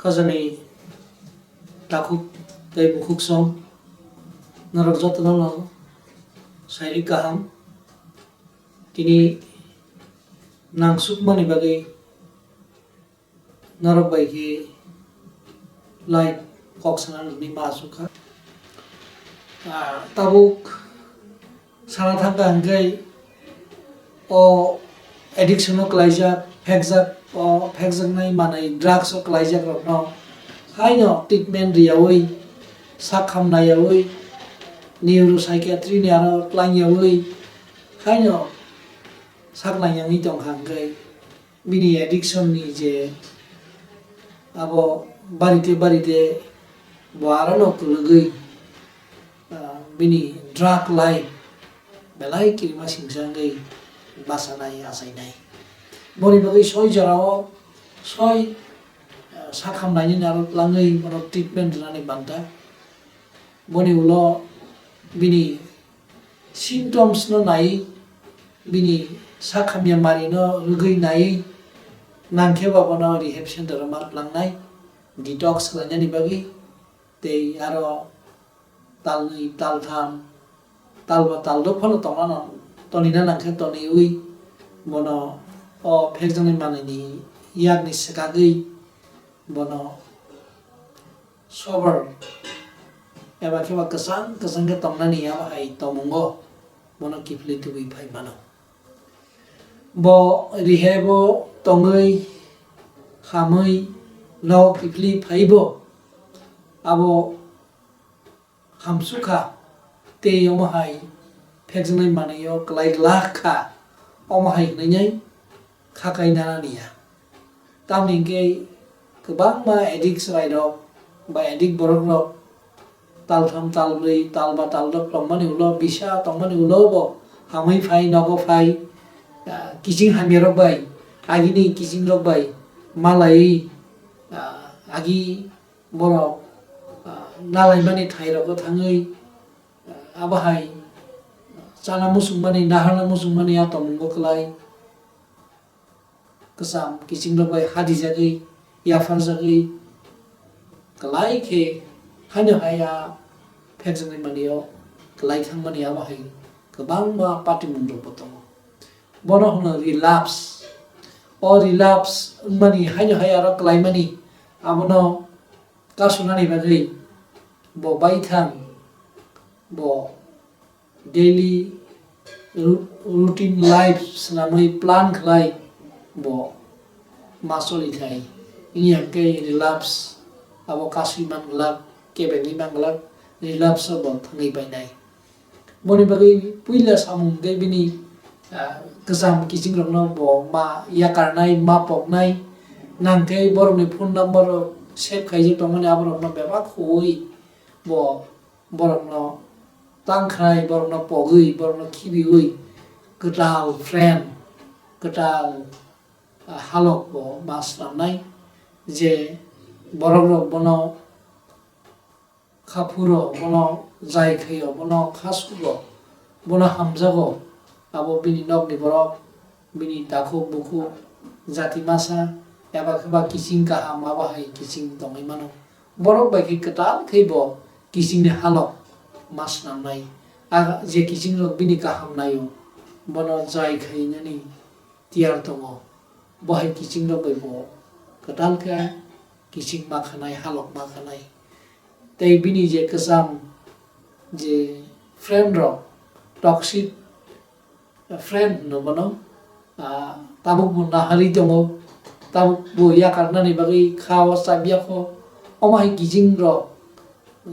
khazani takuk tei bukhuk som narok jotno no sairi kaham tini nangsuk mani bagai narok bai ke lai kok sanan ni masukha tabuk sana thangka hangkai o addiction o kwlaijak phekjak nai manai drugs o kwlaijak rok no haino treatment riyaui sak khamnaiyaui neuropsychiatry ni aro kwlaiyaui haino saknaiyangni tongkhangkai bini addiction ni je abo barite bo aro no kulugui bini drug lai belai kirima singsangai basanai asainai boni bagai soi jarao soi sakhamnaini naro langai bono treatment rani banta boni ulo bini symptoms no nai bini sakhamya mari no rugui nai nangkhe babono rehab center ma langnai detox khlainani bagi tei aro talni taltham talba taldo phano tongnano tonina nangkhe toniui bono o phekjani manini yakni sekagui bono sober eba kheba kasang ke tongnani bahai tomungo bono kifli tubui phai mano bo rehabo tongui hamui no kifli phaibo abo hamsukha te omahai phekjani manayo kwlaijak omahai hnainyai khakai nanania tamningke kwbangma addict rairok ba addict borok rok taltham talbrui talba taldo tongmani ulo bisa tongmani ulo bo hamui phai nogo phai kising hamya rok bai agini kising rok bai malai agi borok nalaimani thai rok thangui abahai chana musungmani naharna musungmani atomungo klai kesam kising rok bai hadijagui yafarjagui klai khe haino haya phekjani manio klai thangmani abahai kwbangma patimung rok bo tongo bono hono relapse o relapse mani haino haya ro klai mani abono kasunani bagui bo baithang bo daily routine life sanamai plan khlai bo masoli thai ingyanke relapse abo kasui manglak kebeni manglak relapse bo thangai bainai boni bagai puila samung ge bini kesam kising rok no bo ma yakarnai ma poknai nangke borokni phone number save khaijak tongmani aborok no beba khoi bo borok no tangkhrai borok no pogui borok no khibiui ketal friend ketal halok bo mas namnai je borok rok bono khapuro bono jai khayo bono khasugo bono hamjago abo bini nokni borok bini dakhuk bukhuk jati masa eba kheba kising kaham abahai kising tongai mano borok bai ketal khaibo kising ni halok mas namnai je kising rok bini kaham nayo bono jai khainani tiar tongo bahai kising rok bai bo ketal kha kising ma khanai halok ma khanai tei bini je kesam je friend rok toxic friend no bono tabuk bo nahari tongo tabuk bo yakarnani bagi khawa sabiakho omahai kising rok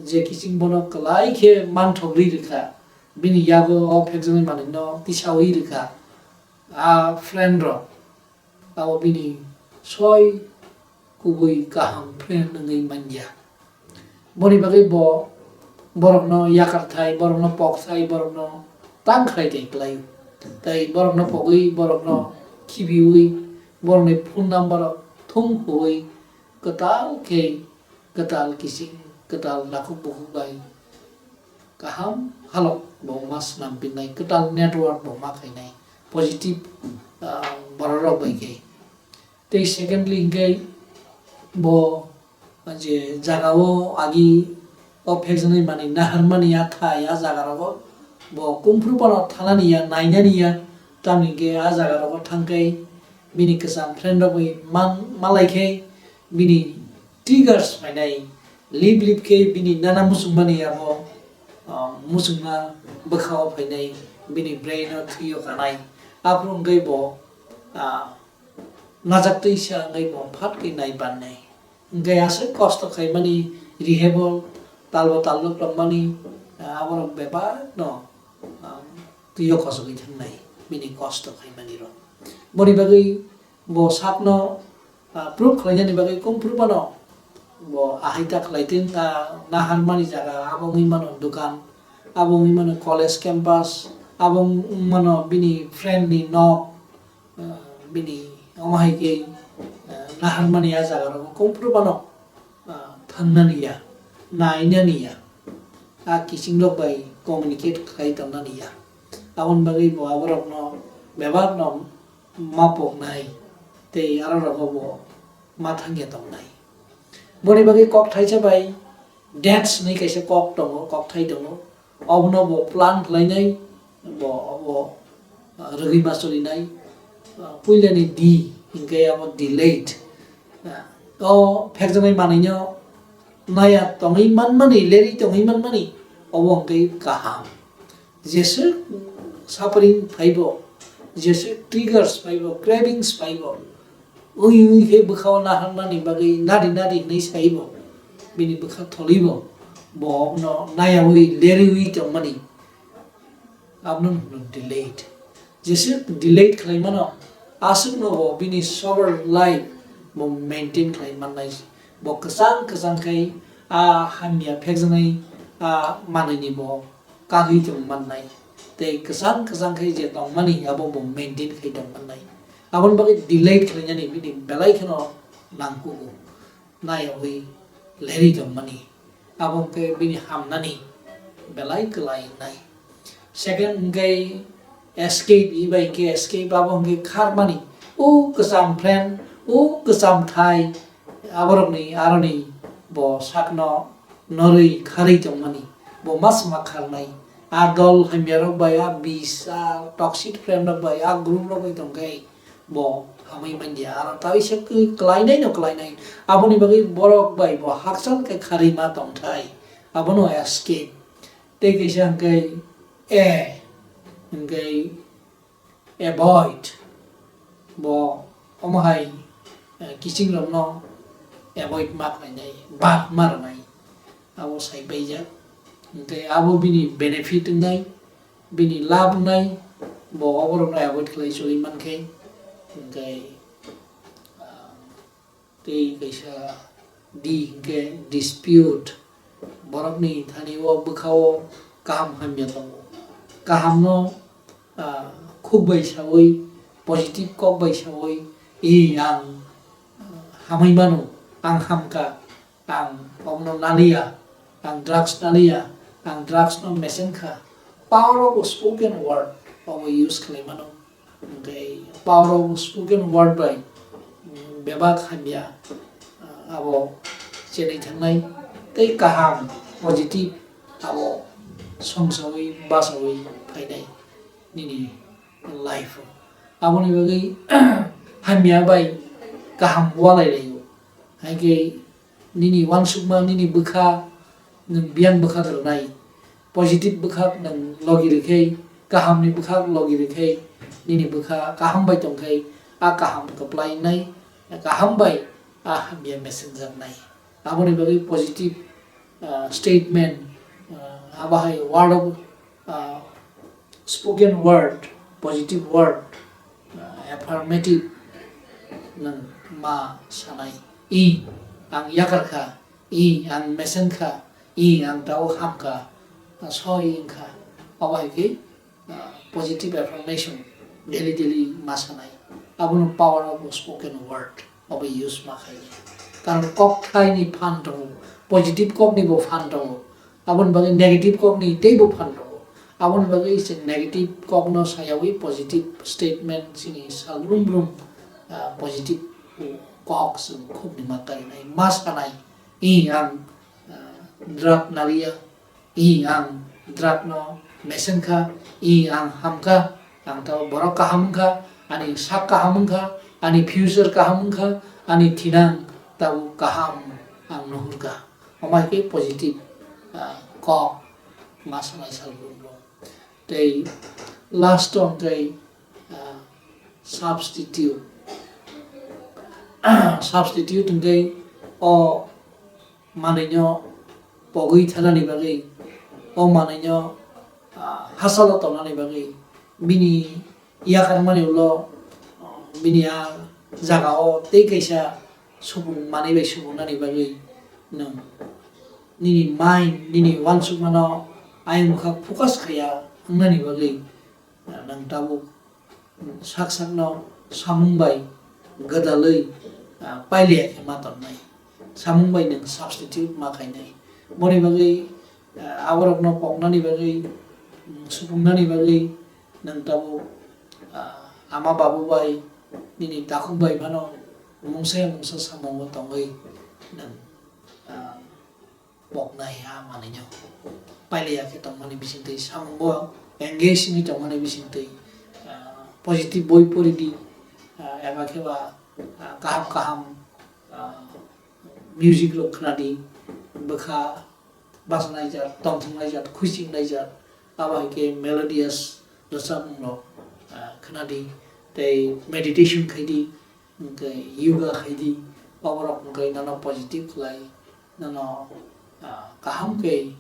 je kising bono klai khe manthogri rekha bini yago o phekjani manai no tisaui rekha friend rok abo bini soi kubui kaham friend ngai manja boni bagai bo borok no yakar thai borok no pok thai borok no tangkhrai dei klai tai borok no pogui borok no khibiui borok ni phone number thung hoi ketal ke ketal kising ketal dakhuk bukhuk bai kaham halok bo mas nampinai ketal network bo makhainai positive borok bai ke tei secondly ingkai bo जे जागाओ आगि o phekjani mani naharmani ya tha ya jagarago bo kumphrupono thanani ya nainani ya tamni ge a jagarago thangkai bini kesam friend rogoi malaikai bini triggers painai lip ke bini nana musungmani ya bo musungna bakhao painai bini brain o thiyo kanai aprung gai bo najaktei sa ngai bo phat ke nai banai ngai ase kosto khai mani rehable talbo plambani abor bebar no tuyo khosoi thangnai bini kosto khaimani ro boni bagai bo sakno proof khlainani bagai kumprupano bo ahaita khlaitin na harmani jaga abongi mano dukan abongi mano college campus abong mano bini friend ni no bini omahai ke na harmani ya jaga ro kumprupano thangnani ya nainani ya kising lok bai communicate khai tamnani ya abon bagai bo aborok no bebar no mapok nai te ararok bo mathangya tamnai boni bagai kok thaisa bai dance nei kaisa kok tongo kok thai tongo obno bo plan khlainai bo ragi masoli nai puilani di ingke abo delayed o phekjamai manino naya tongi manmani leri tongi manmani obong kai kaham jesu suffering phaibo jesu triggers phaibo cravings phaibo ui ke bukhao na hanmani bagai nadi nei saibo bini bukha tholibo bo no naya ui leri ui tongmani abnon delayed jesu delayed khlaimano asuk no bo bini sober life bo maintain klaimanai bo kesang kai hamya phekjanai manani bo kahi jong manai te kesang kai je tong mani abo bo maintain khai tong manai abon bagai delayed khlaiani bini belai khano nangku nai oi leri jong mani abon ke bini hamnani belai klai nai second gai escape ibai ke escape abon ke khar mani o kesam friend o kesam thai aborokni aroni bo sakno noroi kharai tongmani bo masma kharnai adol hamyarok bai bisa toxic friend rok bai group rok bai tongkai bo hamai manja ar tai se klainai no klainai aboni bagai borok bai bo haksan ke kharai ma tongthai abono escape te kisang kai ngai avoid bo omahai kising rom no avoid mak nai bak mar nai abo sai beja ngai abo bini benefit nai bini lab nai bo oboro nai avoid khlai choli man khai ngai te kaisa di ke dispute borok ni thani o bukhao kaham hamya tong kaham no khuk bai sawoi positive kok bai sawoi ang hamai manu ang hamka ang omno nalia ang drugs nalia ang drugs no mesenka power of spoken word we use klemano okay power of spoken word by bebak hamya abo cheni thangnai tei kaham positive abo songsawai basawai phainai nini life aboni bagai hamya bai kaham walai layo haike nini wansukma nini bukha nang biang bukha nai positive bukha nang logi rekhei kaham ni bukha logi rekhei nini bukha kaham bai tongkhei kaham kaplai nai kaham bai hamya messenger nai aboni bagai positive statement abahai word of spoken word positive word affirmative nang ma sanai ang yakar kha ang mesen kha ang tau ham kha soi kha abai ke positive affirmation daily ma sanai abun power of spoken word abai use ma khai karon kok thai ni phan to positive kok ni bo phan to abun bagai negative kok ni tei bo phan to abun bagai se negative kok no sayawi positive statement sini salrum positive kok sum khub ni matai nai mas kanai ang drug naria, ang drug no mesen ka, ang hamka, ang tau borok kaham ka, ani sak kaham ka, ani future kaham ka, ani tinang tau kaham ang nuhur ka. Omai ke positive kok masalai salbun lo. They last on they substitute substitute they o manenyo bagui thalani bagi o manenyo hasalo tonani bagi bini yakan mani ulo bini a jaga o te kaisa subung mani bai subung nani bagi nang nini mind nini wansuk mano ayam kha focus khaya nani bagi nang tabu sak no samung bai gadalai paile ma tongnai samung bai nang substitute ma khainai boni bagi aborok no poknani bagi supungnani bagi nang tabu ama babu bai nini taku bai mano mungsa samung tongai nang poknai manenyo paile ke tongmani bisingtei samung bo engage ni tongmani bisingtei positive boy poridi eba kheba kaham music lo khnadi bakha basanai jat tongthungnai jat khusingnai jat aba ke melodious rosam lo khnadi tei meditation khaidi ke yoga khaidi power kai nano positive khlai nano kaham ke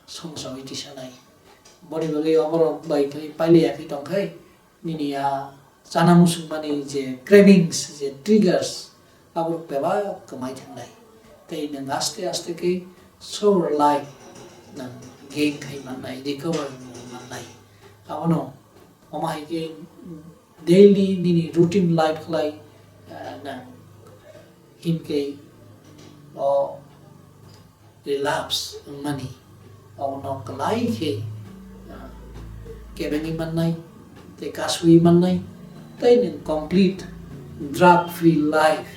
songsoi tisanai boni bagi oborok bai kai paile kai tongkai nini chana musung mani je cravings je triggers abur peba kamai thangnai tei nang aste aste ke sober life nang gain khai manai recover manai abono omai ke daily nini routine life khlai nang himke o relapse money abono kalai ke kebengi manai te kasui manai tei ning complete drug free life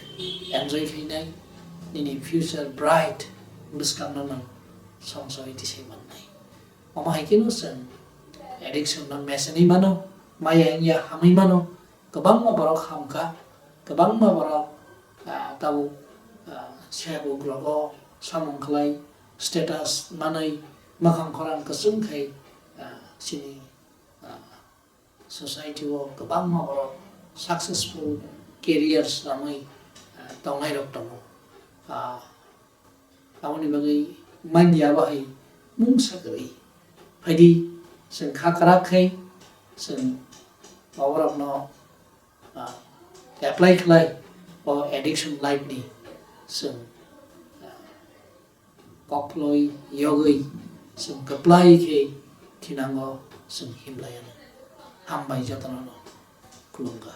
enjoy khainai nini future bright buskam nang songsoi tisai manai omai kinu sen addiction na mesani mano maya ya hami mano kabang ma borok hamka kabang ma borok tabu sebu grogo samung khlai status manai makhang khorang kasung khai sini society wo kabang ma borok successful careers ramai tongnai rok tongo amoni bagai mandia bahai mungsa gari haidi sen khakra khai sen power of no apply khlai or addiction life ni sen kwlaiyaui sen apply ke tinango sen himlayana hambai jatana no kulunga